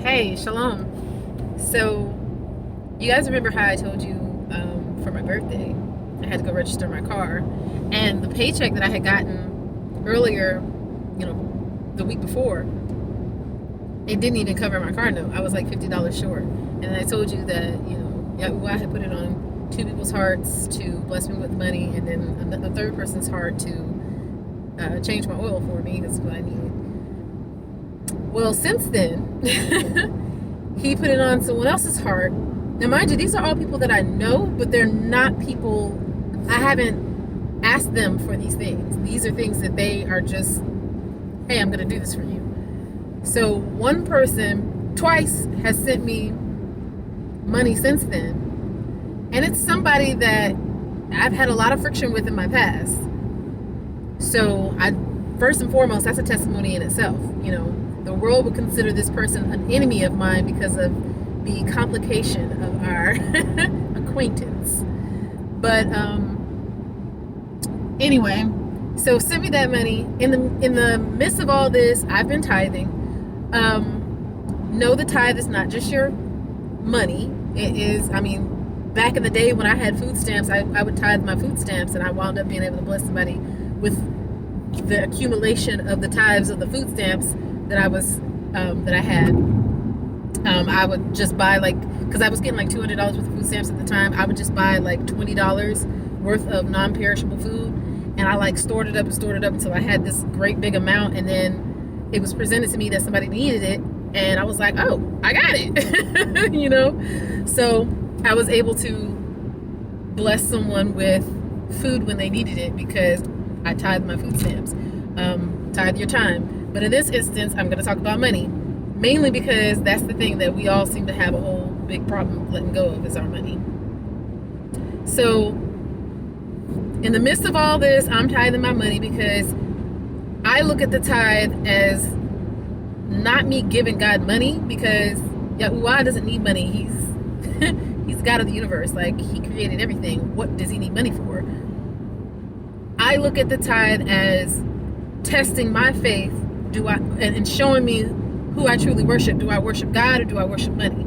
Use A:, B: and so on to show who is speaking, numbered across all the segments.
A: Hey, shalom. So, you guys remember how I told you for my birthday, I had to go register my car, and the paycheck that I had gotten earlier, the week before, it didn't even cover my car note. I was like $50 short. And I told you that, Yahuwah had put it on two people's hearts to bless me with money, and then the third person's heart to change my oil for me. That's what I needed. Well, since then, he put it on someone else's heart. Now, mind you, these are all people that I know, but they're not people, I haven't asked them for these things. These are things that they are just, hey, I'm going to do this for you. So one person twice has sent me money since then. And it's somebody that I've had a lot of friction with in my past. So first and foremost, that's a testimony in itself. The world would consider this person an enemy of mine because of the complication of our acquaintance. But anyway, so send me that money. In the midst of all this, I've been tithing. No, the tithe is not just your money. It is, back in the day when I had food stamps, I would tithe my food stamps, and I wound up being able to bless somebody with the accumulation of the tithes of the food stamps that I had. I would just buy because I was getting like $200 worth of food stamps at the time. I would just buy like $20 worth of non-perishable food, and I stored it up until I had this great big amount, and then it was presented to me that somebody needed it, and I was like, oh, I got it. So I was able to bless someone with food when they needed it because I tithe my food stamps. Tithe your time. But in this instance, I'm going to talk about money, mainly because that's the thing that we all seem to have a whole big problem letting go of, is our money. So in the midst of all this, I'm tithing my money because I look at the tithe as not me giving God money, because Yahuwah doesn't need money. He's God of the universe. He created everything. What does he need money for? I look at the tithe as testing my faith, and showing me who I truly worship. Do I worship God or do I worship money?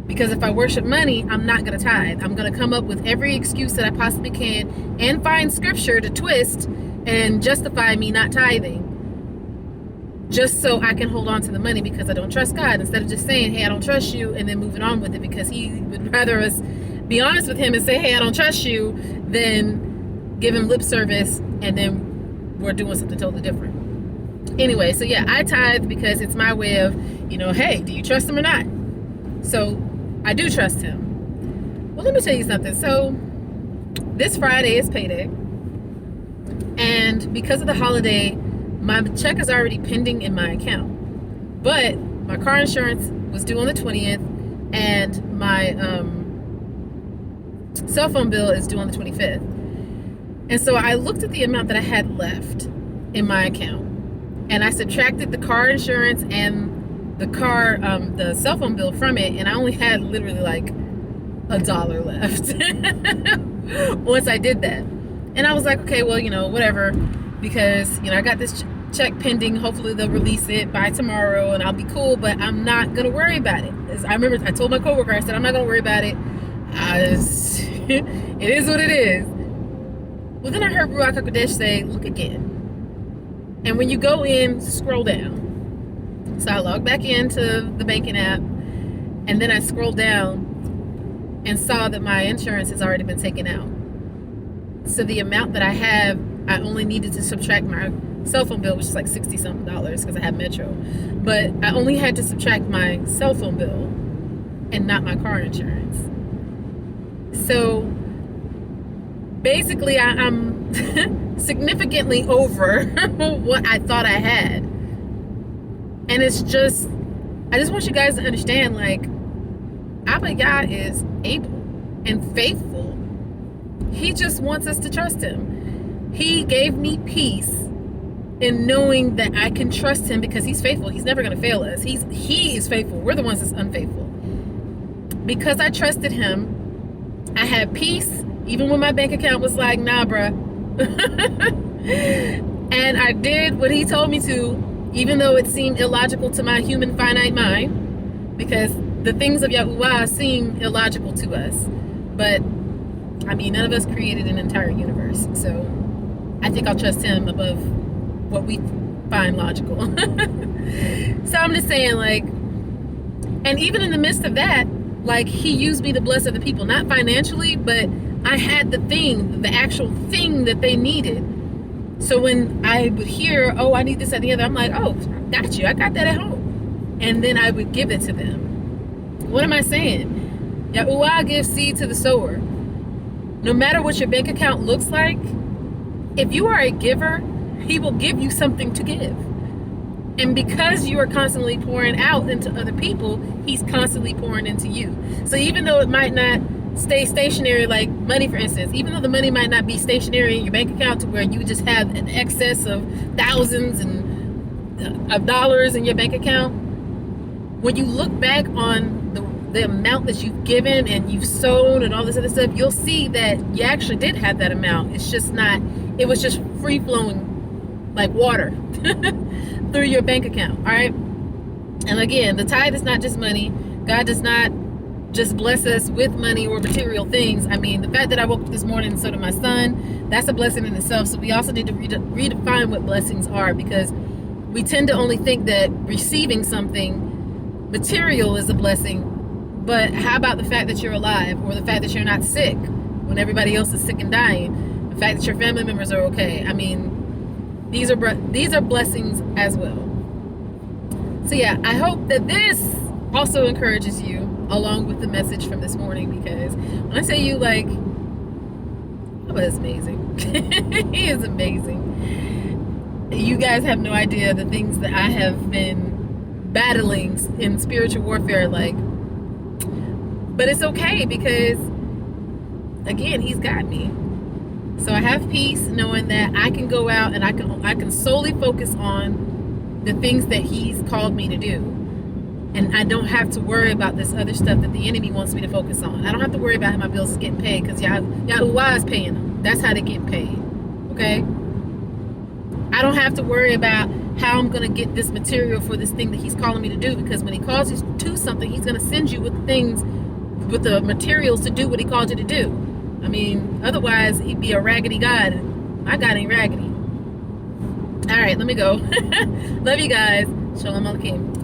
A: Because if I worship money, I'm not going to tithe. I'm going to come up with every excuse that I possibly can and find scripture to twist and justify me not tithing, just so I can hold on to the money, because I don't trust God, instead of just saying, hey, I don't trust you, and then moving on with it, because he would rather us be honest with him and say, hey, I don't trust you, than give him lip service and then we're doing something totally different. Anyway, so yeah, I tithe because it's my way of, hey, do you trust him or not? So I do trust him. Well, let me tell you something. So this Friday is payday, and because of the holiday, my check is already pending in my account, but my car insurance was due on the 20th, and my cell phone bill is due on the 25th. And so I looked at the amount that I had left in my account, and I subtracted the car insurance and the cell phone bill from it, and I only had literally like $1 left once I did that. And I was like, okay, well, whatever, because I got this check pending. Hopefully they'll release it by tomorrow and I'll be cool, but I'm not gonna worry about it. I remember I told my coworker, I said, I'm not gonna worry about it. It is what it is. Well, then I heard Ruach HaKodesh say, look again. And when you go in, scroll down. So I logged back into the banking app, and then I scrolled down and saw that my insurance has already been taken out. So the amount that I have, I only needed to subtract my cell phone bill, which is like $60-something because I have Metro. But I only had to subtract my cell phone bill and not my car insurance. So basically, I'm significantly over what I thought I had. And it's just, I just want you guys to understand, Abba Yah is able and faithful. He just wants us to trust him. He gave me peace in knowing that I can trust him because he's faithful. He's never going to fail us. He is faithful. We're the ones that's unfaithful. Because I trusted him, I had peace, even when my bank account was like, nah, bruh. And I did what he told me to, even though it seemed illogical to my human finite mind, because the things of Yahuwah seem illogical to us. But I mean, none of us created an entire universe, so I think I'll trust him above what we find logical. So I'm just saying, like, and even in the midst of that, like, he used me to bless other people, not financially, but I had the actual thing that they needed. So when I would hear, oh, I need this and the other, I'm like, oh, got you, I got that at home. And then I would give it to them. What am I saying? Yahuwah gives seed to the sower. No matter what your bank account looks like, if you are a giver, he will give you something to give. And because you are constantly pouring out into other people, he's constantly pouring into you. So even though it might not stay stationary, like money, for instance, even though the money might not be stationary in your bank account to where you just have an excess of thousands of dollars in your bank account, when you look back on the amount that you've given and you've sown and all this other stuff, you'll see that you actually did have that amount. It's just not, it was just free flowing like water through your bank account. All right. And again, the tithe is not just money. God does not just bless us with money or material things. I mean, the fact that I woke up this morning and so did my son, that's a blessing in itself. So we also need to redefine what blessings are, because we tend to only think that receiving something material is a blessing. But how about the fact that you're alive, or the fact that you're not sick when everybody else is sick and dying? The fact that your family members are okay. I mean, these are blessings as well. So yeah, I hope that this also encourages you along with the message from this morning, because when I say you, like, Abba is amazing. He is amazing. You guys have no idea the things that I have been battling in spiritual warfare, like. But it's okay, because again, he's got me. So I have peace knowing that I can go out and I can solely focus on the things that he's called me to do. And I don't have to worry about this other stuff that the enemy wants me to focus on. I don't have to worry about how my bills is getting paid, because Yahuwah is paying them. That's how they get paid. Okay? I don't have to worry about how I'm going to get this material for this thing that he's calling me to do, because when he calls you to something, he's going to send you with things, with the materials to do what he called you to do. I mean, otherwise he'd be a raggedy God. My God ain't raggedy. All right, let me go. Love you guys. Shalom Aleichem.